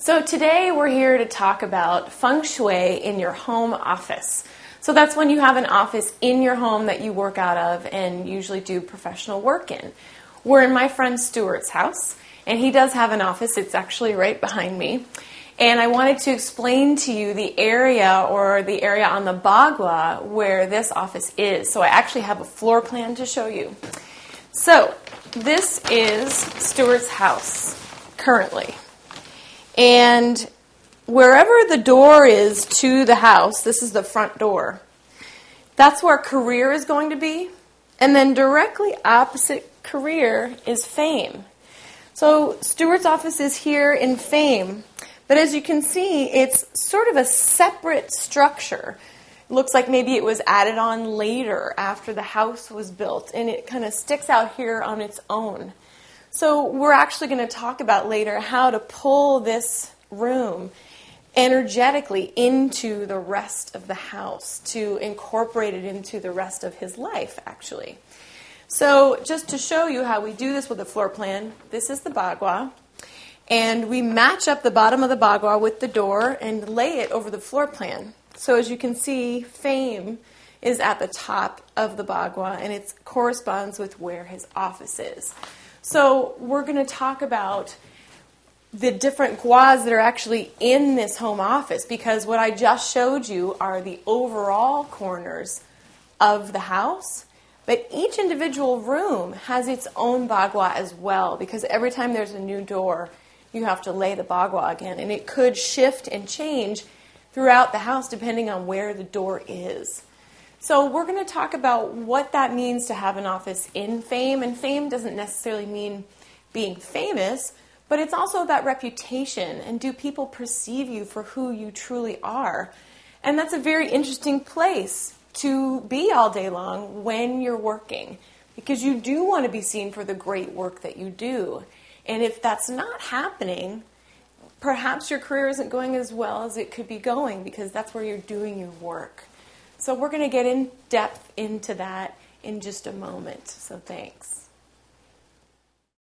So today we're here to talk about Feng Shui in your home office. So that's when you have an office in your home that you work out of and usually do professional work in. We're in my friend Stuart's house, and he does have an office. It's actually right behind me. And I wanted to explain to you the area on the Bagua where this office is. So I actually have a floor plan to show you. So this is Stuart's house currently. And wherever the door is to the house, this is the front door, that's where career is going to be. And then directly opposite career is fame. So Stuart's office is here in fame. But as you can see, it's sort of a separate structure. It looks like maybe it was added on later after the house was built, and it kind of sticks out here on its own. So we're actually going to talk about later how to pull this room energetically into the rest of the house, to incorporate it into the rest of his life, actually. So just to show you how we do this with a floor plan, this is the Bagua. And we match up the bottom of the Bagua with the door and lay it over the floor plan. So as you can see, fame is at the top of the Bagua, and it corresponds with where his office is. So we're going to talk about the different guas that are actually in this home office, because what I just showed you are the overall corners of the house. But each individual room has its own Bagua as well, because every time there's a new door, you have to lay the Bagua again. And it could shift and change throughout the house depending on where the door is. So we're going to talk about what that means to have an office in fame. And fame doesn't necessarily mean being famous, but it's also about reputation. And do people perceive you for who you truly are? And that's a very interesting place to be all day long when you're working, because you do want to be seen for the great work that you do. And if that's not happening, perhaps your career isn't going as well as it could be going, because that's where you're doing your work. So we're going to get in depth into that in just a moment. So thanks.